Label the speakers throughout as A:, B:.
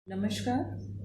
A: नमस्कार,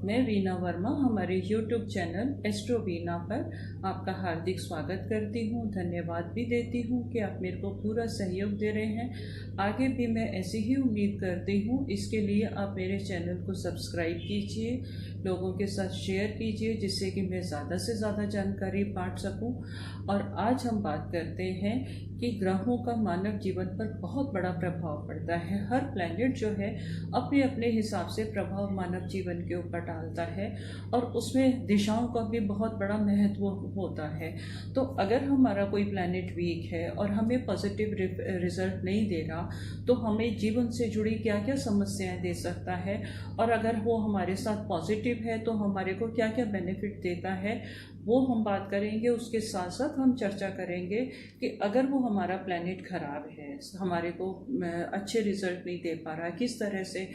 A: मैं वीना वर्मा हमारे YouTube चैनल एस्ट्रो वीना पर आपका हार्दिक स्वागत करती हूँ। धन्यवाद भी देती हूँ कि आप मेरे को पूरा सहयोग दे रहे हैं। आगे भी मैं ऐसी ही उम्मीद करती हूँ। इसके लिए आप मेरे चैनल को सब्सक्राइब कीजिए, लोगों के साथ शेयर कीजिए, जिससे कि मैं ज़्यादा से ज़्यादा जानकारी बांट सकूँ। और आज हम बात करते हैं कि ग्रहों का मानव जीवन पर बहुत बड़ा प्रभाव पड़ता है। हर प्लैनेट जो है अपने अपने हिसाब से प्रभाव मानव जीवन के ऊपर डालता है और उसमें दिशाओं का भी बहुत बड़ा महत्व होता है। तो अगर हमारा कोई प्लैनेट वीक है और हमें पॉजिटिव रिजल्ट नहीं दे रहा, तो हमें जीवन से जुड़ी क्या क्या समस्याएं दे सकता है, और अगर वो हमारे साथ पॉजिटिव है तो हमारे को क्या क्या बेनिफिट देता है, वो हम बात करेंगे। उसके साथ साथ हम चर्चा करेंगे कि अगर वो हमारा प्लैनेट खराब है, हमारे को अच्छे रिजल्ट नहीं दे पा रहा, किस तरह से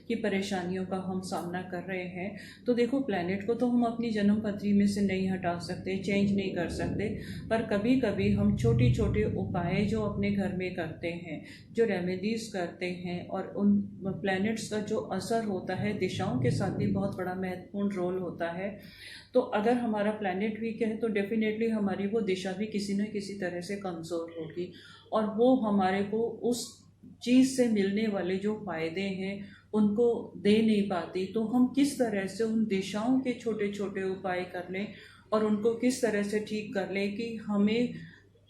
A: की परेशानियों का हम सामना कर रहे हैं। तो देखो, प्लैनेट को तो हम अपनी जन्म पत्री में से नहीं हटा सकते, चेंज नहीं कर सकते, पर कभी कभी हम छोटे छोटे उपाय जो अपने घर में करते हैं, जो रेमेडीज करते हैं, और उन प्लैनेट्स का जो असर होता है दिशाओं के साथ भी बहुत बड़ा महत्वपूर्ण रोल होता है। तो अगर हमारा प्लैनेट वीक है तो डेफिनेटली हमारी वो दिशा भी किसी न किसी तरह से कमज़ोर होगी, और वो हमारे को उस चीज़ से मिलने वाले जो फ़ायदे हैं उनको दे नहीं पाती। तो हम किस तरह से उन दिशाओं के छोटे छोटे उपाय कर लें और उनको किस तरह से ठीक कर लें कि हमें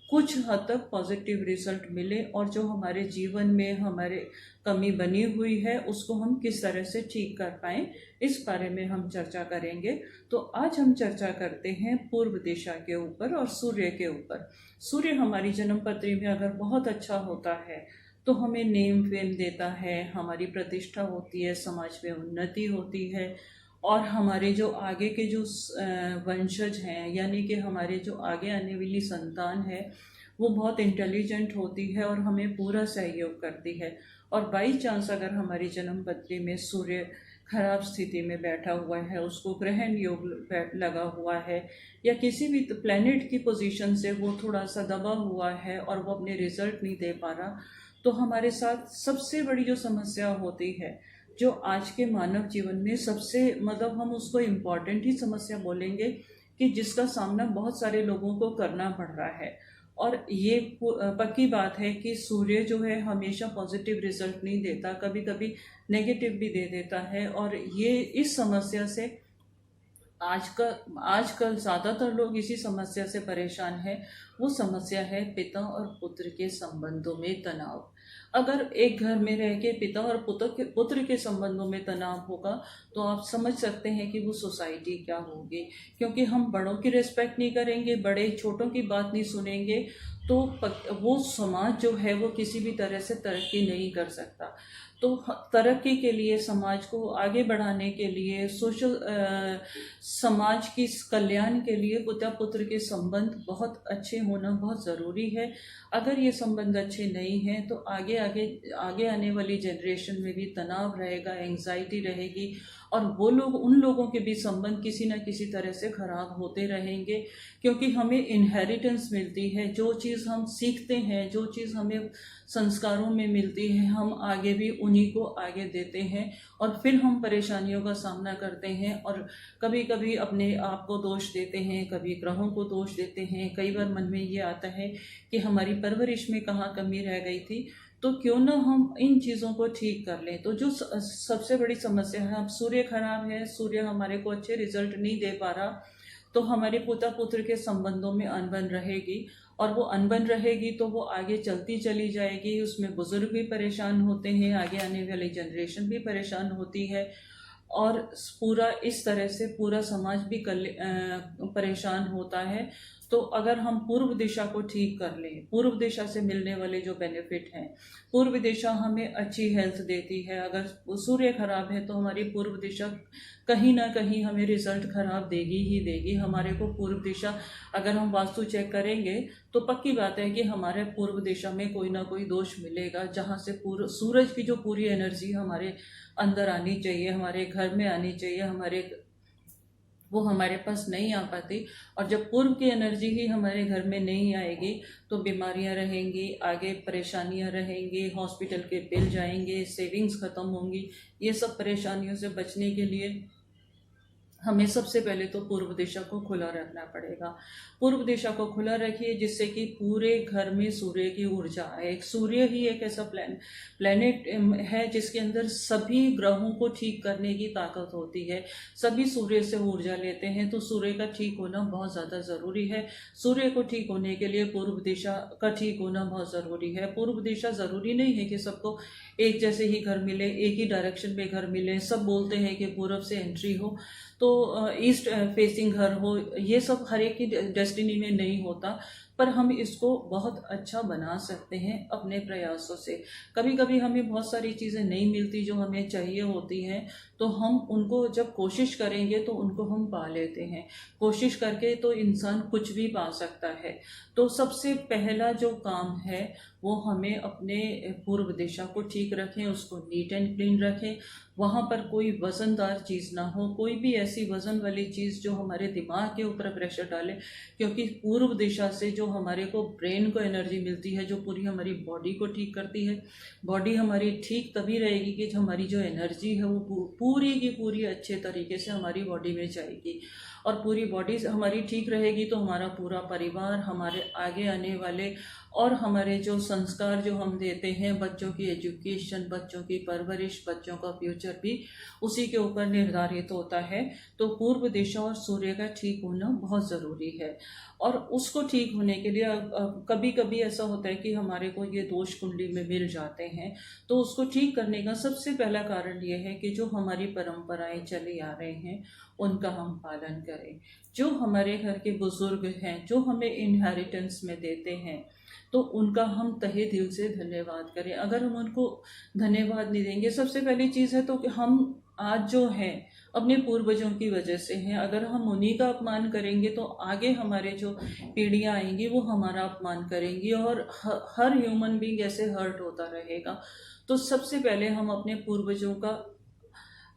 A: कुछ हद तक पॉजिटिव रिजल्ट मिले, और जो हमारे जीवन में हमारे कमी बनी हुई है उसको हम किस तरह से ठीक कर पाएँ, इस बारे में हम चर्चा करेंगे। तो आज हम चर्चा करते हैं पूर्व दिशा के ऊपर और सूर्य के ऊपर। सूर्य हमारी जन्म पत्री में अगर बहुत अच्छा होता है तो हमें नेम फेम देता है, हमारी प्रतिष्ठा होती है, समाज में उन्नति होती है, और हमारे जो आगे के जो वंशज हैं, यानी कि हमारे जो आगे आने वाली संतान है, वो बहुत इंटेलिजेंट होती है और हमें पूरा सहयोग करती है। और बाई चांस अगर हमारी जन्म पत्री में सूर्य खराब स्थिति में बैठा हुआ है, उसको ग्रहण योग लगा हुआ है, या किसी भी प्लैनेट की पोजीशन से वो थोड़ा सा दबा हुआ है और वो अपने रिजल्ट नहीं दे पा रहा, तो हमारे साथ सबसे बड़ी जो समस्या होती है, जो आज के मानव जीवन में सबसे मतलब हम उसको इम्पॉर्टेंट ही समस्या बोलेंगे, कि जिसका सामना बहुत सारे लोगों को करना पड़ रहा है। और ये पक्की बात है कि सूर्य जो है हमेशा पॉजिटिव रिजल्ट नहीं देता, कभी कभी नेगेटिव भी दे देता है। और ये इस समस्या से आजकल ज़्यादातर लोग इसी समस्या से परेशान हैं। वो समस्या है पिता और पुत्र के संबंधों में तनाव। अगर एक घर में रह के पिता और पुत्र के संबंधों में तनाव होगा, तो आप समझ सकते हैं कि वो सोसाइटी क्या होगी। क्योंकि हम बड़ों की रिस्पेक्ट नहीं करेंगे, बड़े छोटों की बात नहीं सुनेंगे, तो वो समाज जो है वो किसी भी तरह से तरक्की नहीं कर सकता। तो तरक्की के लिए, समाज को आगे बढ़ाने के लिए, सोशल समाज की कल्याण के लिए पिता पुत्र के संबंध बहुत अच्छे होना बहुत ज़रूरी है। अगर ये संबंध अच्छे नहीं हैं तो आगे आगे आगे आने वाली जनरेशन में भी तनाव रहेगा, एंग्जाइटी रहेगी, और वो लोग, उन लोगों के भी संबंध किसी न किसी तरह से खराब होते रहेंगे। क्योंकि हमें इनहेरिटेंस मिलती है, जो चीज़ हम सीखते हैं, जो चीज़ हमें संस्कारों में मिलती है, हम आगे भी उन्हीं को आगे देते हैं, और फिर हम परेशानियों का सामना करते हैं, और कभी कभी अपने आप को दोष देते हैं, कभी ग्रहों को दोष देते हैं। कई बार मन में ये आता है कि हमारी परवरिश में कहाँ कमी रह गई थी, तो क्यों ना हम इन चीज़ों को ठीक कर लें। तो जो सबसे बड़ी समस्या है, अब सूर्य खराब है, सूर्य हमारे को अच्छे रिजल्ट नहीं दे पा रहा, तो हमारे पिता पुत्र के संबंधों में अनबन रहेगी, और वो अनबन रहेगी तो वो आगे चलती चली जाएगी। उसमें बुजुर्ग भी परेशान होते हैं, आगे आने वाली जनरेशन भी परेशान होती है, और पूरा इस तरह से पूरा समाज भी परेशान होता है। तो अगर हम पूर्व दिशा को ठीक कर लें, पूर्व दिशा से मिलने वाले जो बेनिफिट हैं, पूर्व दिशा हमें अच्छी हेल्थ देती है। अगर सूर्य खराब है तो हमारी पूर्व दिशा कहीं ना कहीं हमें रिजल्ट खराब देगी ही देगी। हमारे को पूर्व दिशा, अगर हम वास्तु चेक करेंगे तो पक्की बात है कि हमारे पूर्व दिशा में कोई ना कोई दोष मिलेगा, जहाँ से पूर्व सूरज की जो पूरी एनर्जी हमारे अंदर आनी चाहिए, हमारे घर में आनी चाहिए, हमारे वो हमारे पास नहीं आ पाती। और जब पूर्व की एनर्जी ही हमारे घर में नहीं आएगी तो बीमारियां रहेंगी, आगे परेशानियां रहेंगी, हॉस्पिटल के बिल जाएंगे, सेविंग्स खत्म होंगी। ये सब परेशानियों से बचने के लिए हमें सबसे पहले तो पूर्व दिशा को खुला रखना पड़ेगा। पूर्व दिशा को खुला रखिए जिससे कि पूरे घर में सूर्य की ऊर्जा आए। सूर्य ही एक ऐसा प्लेनेट है जिसके अंदर सभी ग्रहों को ठीक करने की ताकत होती है। सभी सूर्य से ऊर्जा लेते हैं, तो सूर्य का ठीक होना बहुत ज़्यादा ज़रूरी है। सूर्य को ठीक होने के लिए पूर्व दिशा का ठीक होना बहुत ज़रूरी है। पूर्व दिशा ज़रूरी नहीं है कि सबको एक जैसे ही घर मिले, एक ही डायरेक्शन में घर मिले। सब बोलते हैं कि पूर्व से एंट्री हो तो ईस्ट फेसिंग घर हो, ये सब हर एक की डेस्टिनी में नहीं होता, पर हम इसको बहुत अच्छा बना सकते हैं अपने प्रयासों से। कभी कभी हमें बहुत सारी चीज़ें नहीं मिलती जो हमें चाहिए होती हैं, तो हम उनको जब कोशिश करेंगे तो उनको हम पा लेते हैं। कोशिश करके तो इंसान कुछ भी पा सकता है। तो सबसे पहला जो काम है वो हमें अपने पूर्व दिशा को ठीक रखें, उसको नीट एंड क्लीन रखें। वहाँ पर कोई वज़नदार चीज़ ना हो, कोई भी ऐसी वज़न वाली चीज़ जो हमारे दिमाग के ऊपर प्रेशर डाले, क्योंकि पूर्व दिशा से जो हमारे को ब्रेन को एनर्जी मिलती है, जो पूरी हमारी बॉडी को ठीक करती है। बॉडी हमारी ठीक तभी रहेगी कि हमारी जो एनर्जी है वो पूरी की पूरी अच्छे तरीके से हमारी बॉडी में जाएगी। और पूरी बॉडी हमारी ठीक रहेगी तो हमारा पूरा परिवार, हमारे आगे आने वाले और हमारे जो संस्कार जो हम देते हैं, बच्चों की एजुकेशन, बच्चों की परवरिश, बच्चों का फ्यूचर भी उसी के ऊपर निर्धारित होता है। तो पूर्व दिशा और सूर्य का ठीक होना बहुत ज़रूरी है। और उसको ठीक होने के लिए कभी कभी ऐसा होता है कि हमारे को ये दोष कुंडली में मिल जाते हैं, तो उसको ठीक करने का सबसे पहला कारण ये है कि जो हमारी परंपराएं चली आ रहे हैं उनका हम पालन करें। जो हमारे घर के बुजुर्ग हैं, जो हमें इनहेरिटेंस में देते हैं, तो उनका हम तहे दिल से धन्यवाद करें। अगर हम उनको धन्यवाद नहीं देंगे, सबसे पहली चीज़ है तो कि हम आज जो हैं अपने पूर्वजों की वजह से हैं। अगर हम उन्हीं का अपमान करेंगे तो आगे हमारे जो पीढ़ियां आएंगी वो हमारा अपमान करेंगी और हर ह्यूमन बीइंग ऐसे हर्ट होता रहेगा। तो सबसे पहले हम अपने पूर्वजों का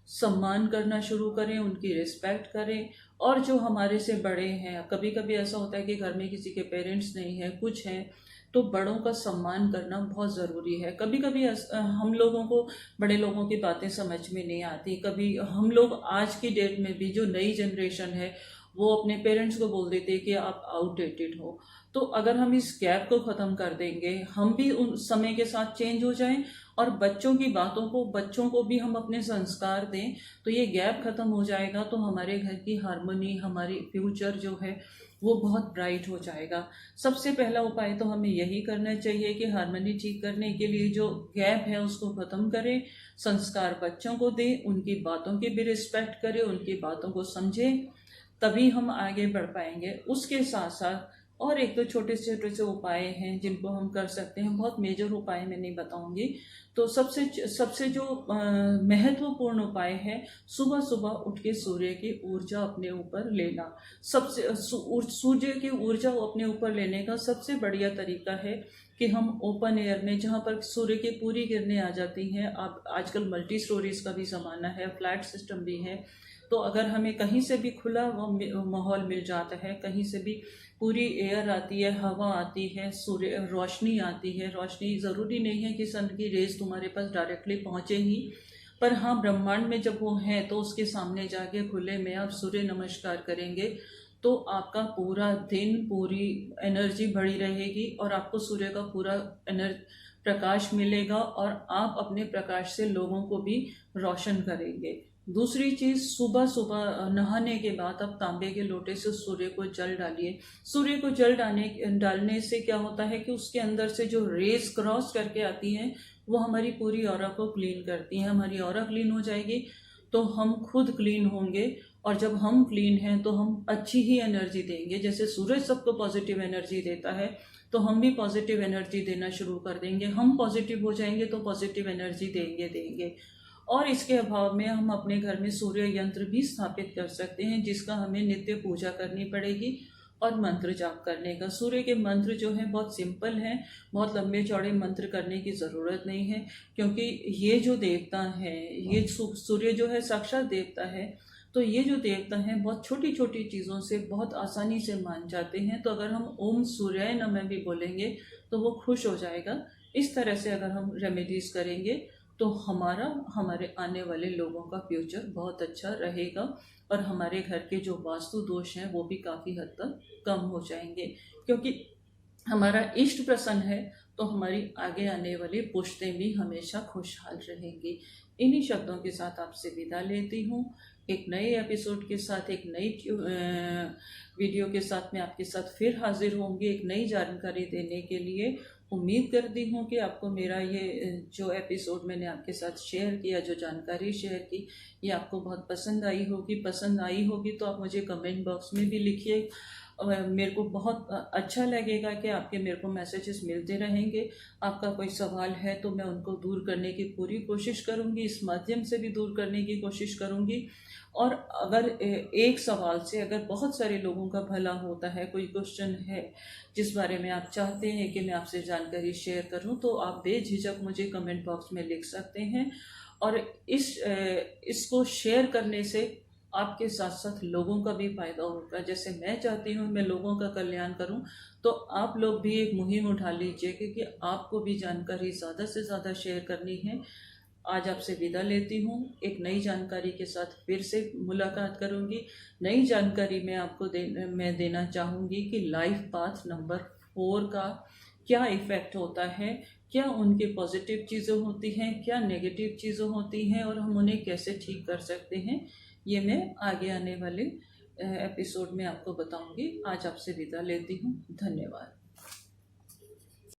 A: सम्मान करना शुरू करें, उनकी रिस्पेक्ट करें। और जो हमारे से बड़े हैं, कभी कभी ऐसा होता है कि घर में किसी के पेरेंट्स नहीं है, कुछ है, तो बड़ों का सम्मान करना बहुत ज़रूरी है। कभी कभी हम लोगों को बड़े लोगों की बातें समझ में नहीं आती। कभी हम लोग आज की डेट में भी जो नई जनरेशन है वो अपने पेरेंट्स को बोल देते हैं कि आप आउटडेटेड हो। तो अगर हम इस गैप को ख़त्म कर देंगे, हम भी उन समय के साथ चेंज हो जाएं और बच्चों की बातों को, बच्चों को भी हम अपने संस्कार दें, तो ये गैप ख़त्म हो जाएगा। तो हमारे घर की हार्मनी, हमारी फ्यूचर जो है वो बहुत ब्राइट हो जाएगा। सबसे पहला उपाय तो हमें यही करना चाहिए कि हार्मनी ठीक करने के लिए जो गैप है उसको ख़त्म करें, संस्कार बच्चों को दें, उनकी बातों की भी रिस्पेक्ट करें, उनकी बातों को समझें, तभी हम आगे बढ़ पाएंगे। उसके साथ साथ और एक दो छोटे से उपाय हैं जिनको हम कर सकते हैं। बहुत मेजर उपाय मैं नहीं बताऊंगी। तो सबसे सबसे जो महत्वपूर्ण उपाय है, सुबह सुबह उठ के सूर्य की ऊर्जा अपने ऊपर लेना। सबसे सूर्य की ऊर्जा अपने ऊपर लेने का सबसे बढ़िया तरीका है कि हम ओपन एयर में, जहाँ पर सूर्य की पूरी किरणें आ जाती हैं, अब आजकल मल्टी स्टोरीज का भी ज़माना है, फ्लैट सिस्टम भी है, तो अगर हमें कहीं से भी खुला माहौल मिल जाता है, कहीं से भी पूरी एयर आती है, हवा आती है, सूर्य रोशनी आती है। रोशनी ज़रूरी नहीं है कि सन की रेज तुम्हारे पास डायरेक्टली पहुँचे ही, पर हाँ, ब्रह्मांड में जब वो है तो उसके सामने जाके खुले में आप सूर्य नमस्कार करेंगे तो आपका पूरा दिन, पूरी एनर्जी बढ़ी रहेगी और आपको सूर्य का पूरा प्रकाश मिलेगा और आप अपने प्रकाश से लोगों को भी रोशन करेंगे। दूसरी चीज़, सुबह सुबह नहाने के बाद आप तांबे के लोटे से सूर्य को जल डालिए। सूर्य को जल डालने से क्या होता है कि उसके अंदर से जो रेज क्रॉस करके आती हैं वो हमारी पूरी ऑरा को क्लीन करती हैं। हमारी ऑरा क्लीन हो जाएगी तो हम खुद क्लीन होंगे, और जब हम क्लीन हैं तो हम अच्छी ही एनर्जी देंगे। जैसे सूरज सबको पॉजिटिव एनर्जी देता है तो हम भी पॉजिटिव एनर्जी देना शुरू कर देंगे। हम पॉजिटिव हो जाएंगे तो पॉजिटिव एनर्जी देंगे। और इसके अभाव में हम अपने घर में सूर्य यंत्र भी स्थापित कर सकते हैं, जिसका हमें नित्य पूजा करनी पड़ेगी और मंत्र जाप करने का। सूर्य के मंत्र जो है बहुत सिंपल हैं, बहुत लंबे चौड़े मंत्र करने की ज़रूरत नहीं है, क्योंकि ये जो देवता है, ये सूर्य जो है साक्षात देवता है। तो ये जो देवता हैं बहुत छोटी छोटी चीज़ों से बहुत आसानी से मान जाते हैं। तो अगर हम ओम सूर्याय नमः भी बोलेंगे तो वो खुश हो जाएगा। इस तरह से अगर हम रेमेडीज करेंगे तो हमारे आने वाले लोगों का फ्यूचर बहुत अच्छा रहेगा और हमारे घर के जो वास्तु दोष हैं वो भी काफ़ी हद तक कम हो जाएंगे। क्योंकि हमारा इष्ट प्रसन्न है तो हमारी आगे आने वाली पुश्तें भी हमेशा खुशहाल रहेंगी। इन्हीं शब्दों के साथ आपसे विदा लेती हूँ। एक नए एपिसोड के साथ, एक नई वीडियो के साथ मैं आपके साथ फिर हाजिर होंगी एक नई जानकारी देने के लिए। उम्मीद करती हूँ कि आपको मेरा ये जो एपिसोड मैंने आपके साथ शेयर किया, जो जानकारी शेयर की, ये आपको बहुत पसंद आई होगी। पसंद आई होगी तो आप मुझे कमेंट बॉक्स में भी लिखिए। मेरे को बहुत अच्छा लगेगा कि आपके मेरे को मैसेजेस मिलते रहेंगे। आपका कोई सवाल है तो मैं उनको दूर करने की पूरी कोशिश करूँगी, इस माध्यम से भी दूर करने की कोशिश करूँगी। और अगर एक सवाल से अगर बहुत सारे लोगों का भला होता है, कोई क्वेश्चन है जिस बारे में आप चाहते हैं कि मैं आपसे जानकारी शेयर करूं, तो आप बेझिझक मुझे कमेंट बॉक्स में लिख सकते हैं। और इसको शेयर करने से आपके साथ साथ लोगों का भी फायदा होगा। जैसे मैं चाहती हूँ मैं लोगों का कल्याण करूँ, तो आप लोग भी एक मुहिम उठा लीजिए क्योंकि आपको भी जानकारी ज़्यादा से ज़्यादा शेयर करनी है। आज आपसे विदा लेती हूँ। एक नई जानकारी के साथ फिर से मुलाकात करूँगी। नई जानकारी मैं देना चाहूँगी कि लाइफ पाथ नंबर 4 का क्या इफ़ेक्ट होता है, क्या उनके पॉजिटिव चीज़ें होती हैं, क्या नेगेटिव चीज़ें होती हैं और हम उन्हें कैसे ठीक कर सकते हैं। ये मैं आगे आने वाले एपिसोड में आपको बताऊंगी। आज आपसे विदा लेती हूँ। धन्यवाद।